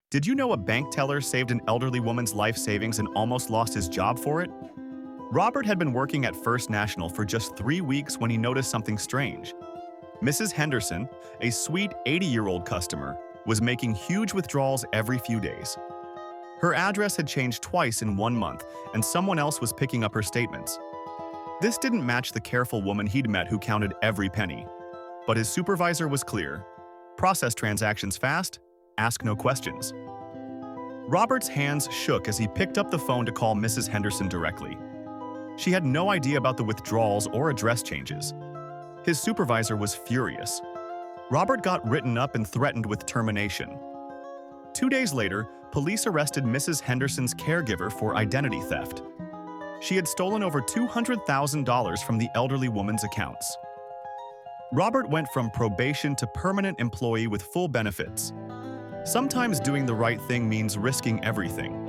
Did you know a bank teller saved an elderly woman's life savings and almost lost his job for it? Robert had been working at First National for just 3 weeks when he noticed something strange. Mrs. Henderson, a sweet 80-year-old customer, was making huge withdrawals every few days. Her address had changed twice in 1 month, and someone else was picking up her statements. This didn't match the careful woman he'd met who counted every penny. But his supervisor was clear. Process transactions fast, ask no questions. Robert's hands shook as he picked up the phone to call Mrs. Henderson directly. She had no idea about the withdrawals or address changes. His supervisor was furious. Robert got written up and threatened with termination. 2 days later, police arrested Mrs. Henderson's caregiver for identity theft. She had stolen over $200,000 from the elderly woman's accounts. Robert went from probation to permanent employee with full benefits. Sometimes doing the right thing means risking everything.